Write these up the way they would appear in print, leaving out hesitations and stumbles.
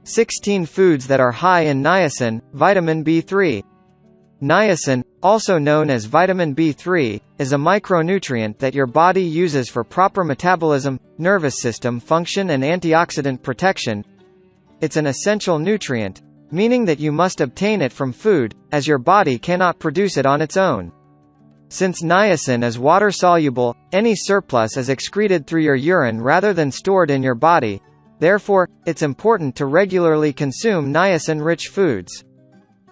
16 foods that are high in niacin, vitamin B3. Niacin, also known as vitamin B3, is a micronutrient that your body uses for proper metabolism, nervous system function and antioxidant protection. It's an essential nutrient, meaning that you must obtain it from food, as your body cannot produce it on its own. Since niacin is water-soluble, any surplus is excreted through your urine rather than stored in your body. Therefore, it's important to regularly consume niacin-rich foods.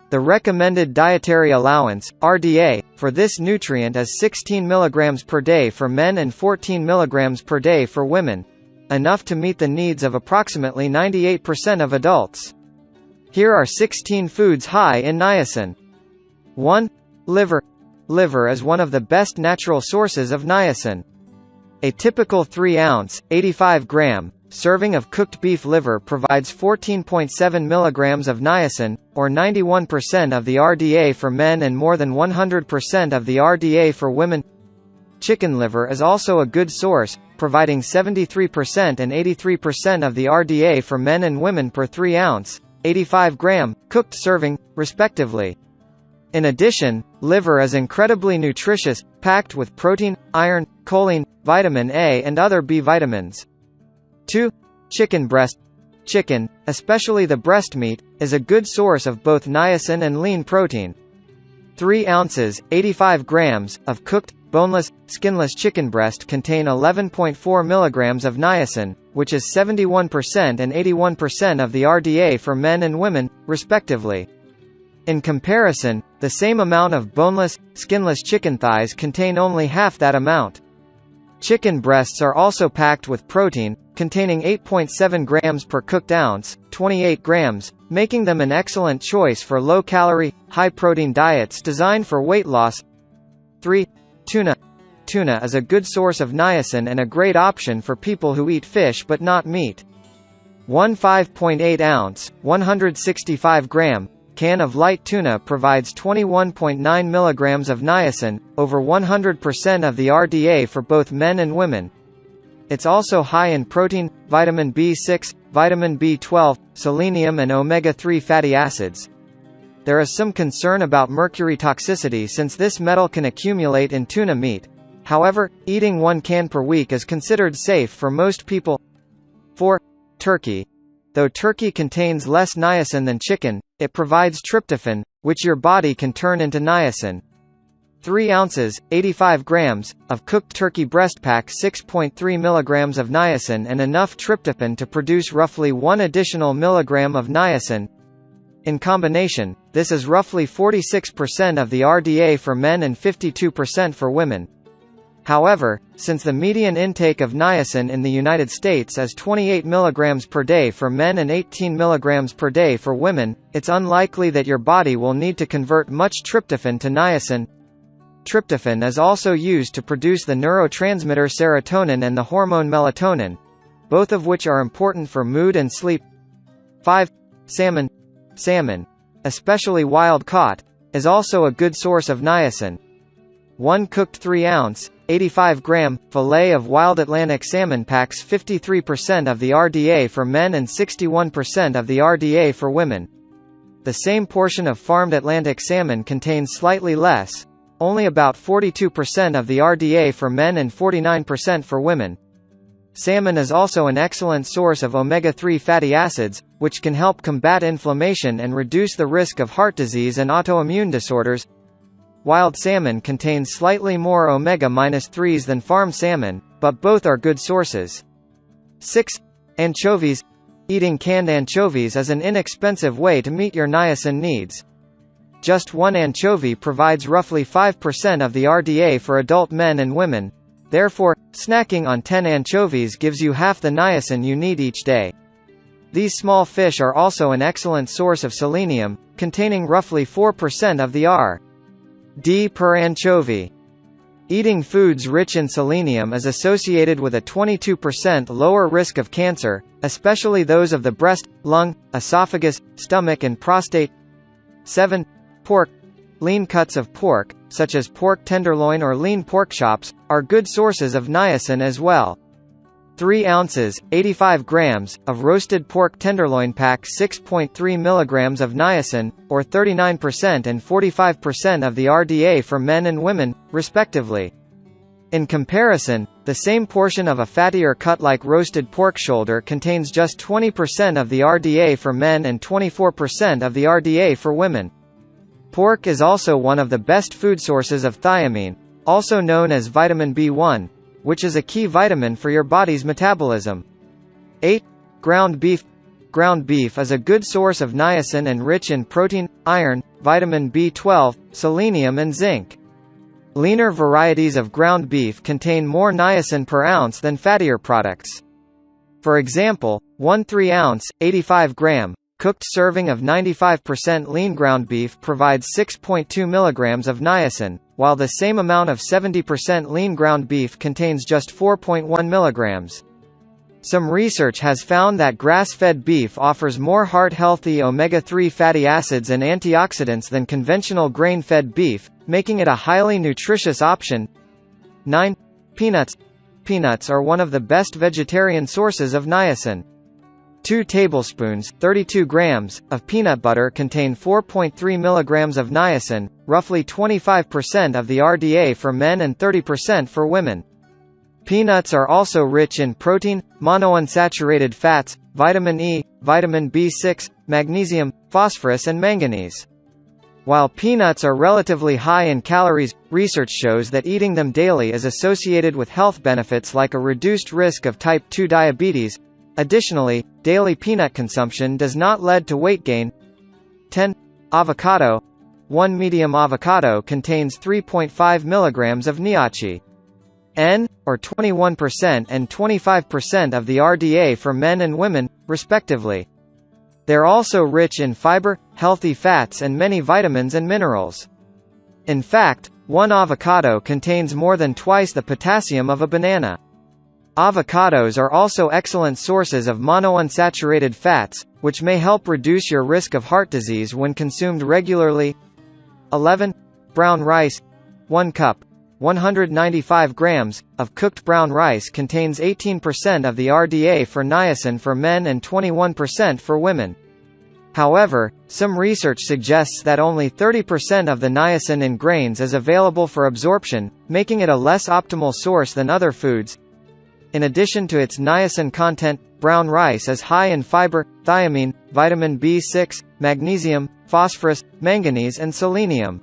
The recommended dietary allowance, RDA, for this nutrient is 16 mg per day for men and 14 mg per day for women, enough to meet the needs of approximately 98% of adults. Here are 16 foods high in niacin. 1. Liver. Liver is one of the best natural sources of niacin. A typical 3-ounce, 85-gram, serving of cooked beef liver provides 14.7 mg of niacin, or 91% of the RDA for men and more than 100% of the RDA for women. Chicken liver is also a good source, providing 73% and 83% of the RDA for men and women per 3-ounce, 85-gram, cooked serving, respectively. In addition, liver is incredibly nutritious, packed with protein, iron, choline, vitamin A and other B vitamins. 2. Chicken breast. Chicken, especially the breast meat, is a good source of both niacin and lean protein. 3 ounces, 85 grams, of cooked, boneless, skinless chicken breast contain 11.4 mg of niacin, which is 71% and 81% of the RDA for men and women, respectively. In comparison, the same amount of boneless, skinless chicken thighs contain only half that amount. Chicken breasts are also packed with protein, containing 8.7 grams per cooked ounce, 28 grams, making them an excellent choice for low-calorie, high-protein diets designed for weight loss. 3. Tuna. Tuna is a good source of niacin and a great option for people who eat fish but not meat. 1 5.8-ounce, 165-gram, can of light tuna provides 21.9 mg of niacin, over 100% of the RDA for both men and women. It's also high in protein, vitamin B6, vitamin B12, selenium and omega-3 fatty acids. There is some concern about mercury toxicity since this metal can accumulate in tuna meat. However, eating 1 can per week is considered safe for most people. 4. Turkey. Though turkey contains less niacin than chicken, it provides tryptophan, which your body can turn into niacin. 3 ounces, 85 grams, of cooked turkey breast pack 6.3 mg of niacin and enough tryptophan to produce roughly 1 additional milligram of niacin. In combination, this is roughly 46% of the RDA for men and 52% for women. However, since the median intake of niacin in the United States is 28 mg per day for men and 18 mg per day for women, it's unlikely that your body will need to convert much tryptophan to niacin. Tryptophan is also used to produce the neurotransmitter serotonin and the hormone melatonin, both of which are important for mood and sleep. 5. Salmon. Salmon, especially wild-caught, is also a good source of niacin. 1 cooked 3-ounce, 85-gram, fillet of wild Atlantic salmon packs 53% of the RDA for men and 61% of the RDA for women. The same portion of farmed Atlantic salmon contains slightly less, only about 42% of the RDA for men and 49% for women. Salmon is also an excellent source of omega-3 fatty acids, which can help combat inflammation and reduce the risk of heart disease and autoimmune disorders. Wild salmon contains slightly more omega-3s than farm salmon, but both are good sources. 6. Anchovies. Eating canned anchovies is an inexpensive way to meet your niacin needs. Just 1 anchovy provides roughly 5% of the RDA for adult men and women. Therefore, snacking on 10 anchovies gives you half the niacin you need each day. These small fish are also an excellent source of selenium, containing roughly 4% of the RD per anchovy. Eating foods rich in selenium is associated with a 22% lower risk of cancer, especially those of the breast, lung, esophagus, stomach and prostate. 7. Pork. Lean cuts of pork, such as pork tenderloin or lean pork chops, are good sources of niacin as well. 3 ounces, 85 grams, of roasted pork tenderloin packs 6.3 milligrams of niacin, or 39% and 45% of the RDA for men and women, respectively. In comparison, the same portion of a fattier cut like roasted pork shoulder contains just 20% of the RDA for men and 24% of the RDA for women. Pork is also one of the best food sources of thiamine, also known as vitamin B1, which is a key vitamin for your body's metabolism. 8. Ground beef. Ground beef is a good source of niacin and rich in protein, iron, vitamin B12, selenium and zinc. Leaner varieties of ground beef contain more niacin per ounce than fattier products. For example, 1 3-ounce, 85-gram, cooked serving of 95% lean ground beef provides 6.2 milligrams of niacin, while the same amount of 70% lean ground beef contains just 4.1 milligrams. Some research has found that grass-fed beef offers more heart-healthy omega-3 fatty acids and antioxidants than conventional grain-fed beef, making it a highly nutritious option. 9. Peanuts. Peanuts are one of the best vegetarian sources of niacin. 2 tablespoons, 32 grams, of peanut butter contain 4.3 milligrams of niacin, roughly 25% of the RDA for men and 30% for women. Peanuts are also rich in protein, monounsaturated fats, vitamin E, vitamin B6, magnesium, phosphorus and manganese. While peanuts are relatively high in calories, research shows that eating them daily is associated with health benefits like a reduced risk of type 2 diabetes. Additionally, daily peanut consumption does not lead to weight gain. 10. Avocado. 1 medium avocado contains 3.5 milligrams of niacin, or 21% and 25% of the RDA for men and women, respectively. They're also rich in fiber, healthy fats and many vitamins and minerals. In fact, 1 avocado contains more than twice the potassium of a banana. Avocados are also excellent sources of monounsaturated fats, which may help reduce your risk of heart disease when consumed regularly. 11. Brown rice. 1 cup, 195 grams, of cooked brown rice contains 18% of the RDA for niacin for men and 21% for women. However, some research suggests that only 30% of the niacin in grains is available for absorption, making it a less optimal source than other foods. In addition to its niacin content, brown rice is high in fiber, thiamine, vitamin B6, magnesium, phosphorus, manganese and selenium.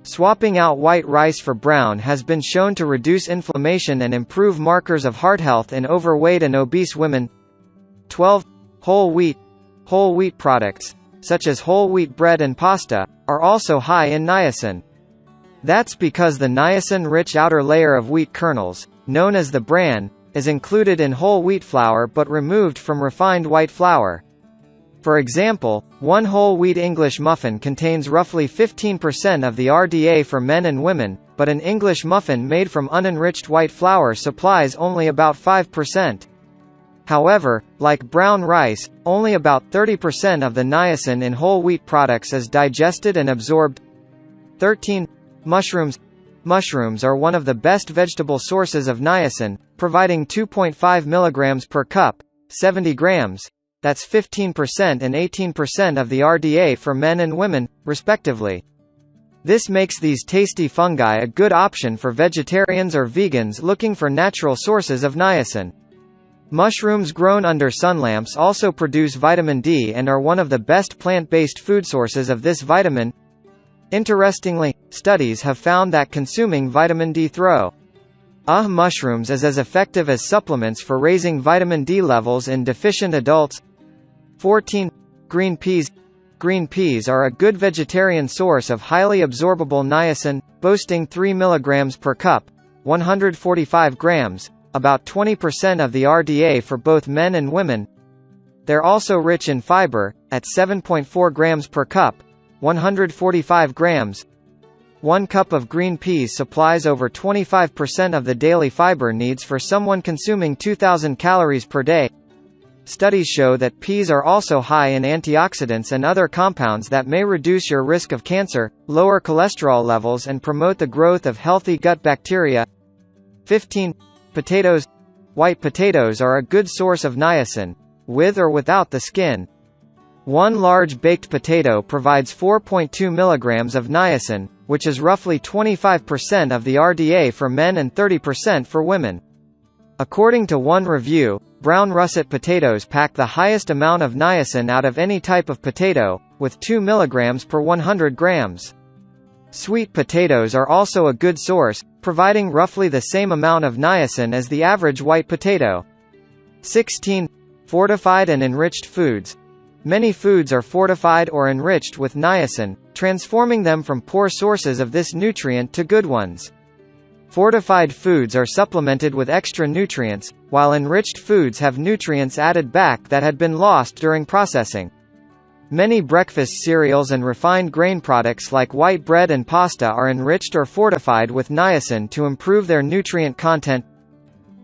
Swapping out white rice for brown has been shown to reduce inflammation and improve markers of heart health in overweight and obese women. 12. Whole wheat. Whole wheat products, such as whole wheat bread and pasta, are also high in niacin. That's because the niacin-rich outer layer of wheat kernels, known as the bran, is included in whole wheat flour but removed from refined white flour. For example, 1 whole wheat English muffin contains roughly 15% of the RDA for men and women, but an English muffin made from unenriched white flour supplies only about 5%. However, like brown rice, only about 30% of the niacin in whole wheat products is digested and absorbed. 13. Mushrooms. Mushrooms are one of the best vegetable sources of niacin, providing 2.5 milligrams per cup, 70 grams. That's 15% and 18% of the RDA for men and women, respectively. This makes these tasty fungi a good option for vegetarians or vegans looking for natural sources of niacin. Mushrooms grown under sunlamps also produce vitamin D and are one of the best plant-based food sources of this vitamin. Interestingly, studies have found that consuming vitamin D through mushrooms is as effective as supplements for raising vitamin D levels in deficient adults. 14. Green peas. Green peas are a good vegetarian source of highly absorbable niacin, boasting 3 mg per cup, 145 grams, about 20% of the RDA for both men and women. They're also rich in fiber, at 7.4 grams per cup, 145 grams. 1 cup of green peas supplies over 25% of the daily fiber needs for someone consuming 2,000 calories per day. Studies show that peas are also high in antioxidants and other compounds that may reduce your risk of cancer, lower cholesterol levels and promote the growth of healthy gut bacteria. 15. Potatoes. white potatoes are a good source of niacin, with or without the skin. One large baked potato provides 4.2 mg of niacin, which is roughly 25% of the RDA for men and 30% for women. According to one review, brown russet potatoes pack the highest amount of niacin out of any type of potato, with 2 mg per 100 grams. Sweet potatoes are also a good source, providing roughly the same amount of niacin as the average white potato. 16. Fortified and enriched foods. Many foods are fortified or enriched with niacin, transforming them from poor sources of this nutrient to good ones. Fortified foods are supplemented with extra nutrients, while enriched foods have nutrients added back that had been lost during processing. Many breakfast cereals and refined grain products like white bread and pasta are enriched or fortified with niacin to improve their nutrient content.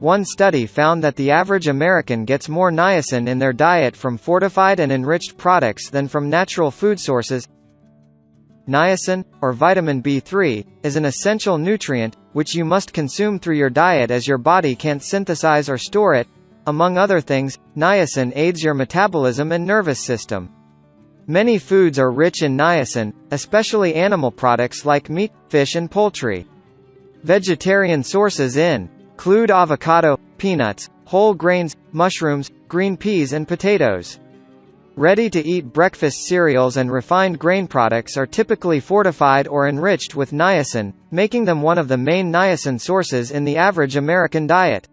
One study found that the average American gets more niacin in their diet from fortified and enriched products than from natural food sources. Niacin, or vitamin B3, is an essential nutrient, which you must consume through your diet as your body can't synthesize or store it. Among other things, niacin aids your metabolism and nervous system. Many foods are rich in niacin, especially animal products like meat, fish and poultry. Vegetarian sources include avocado, peanuts, whole grains, mushrooms, green peas and potatoes. Ready-to-eat breakfast cereals and refined grain products are typically fortified or enriched with niacin, making them one of the main niacin sources in the average American diet.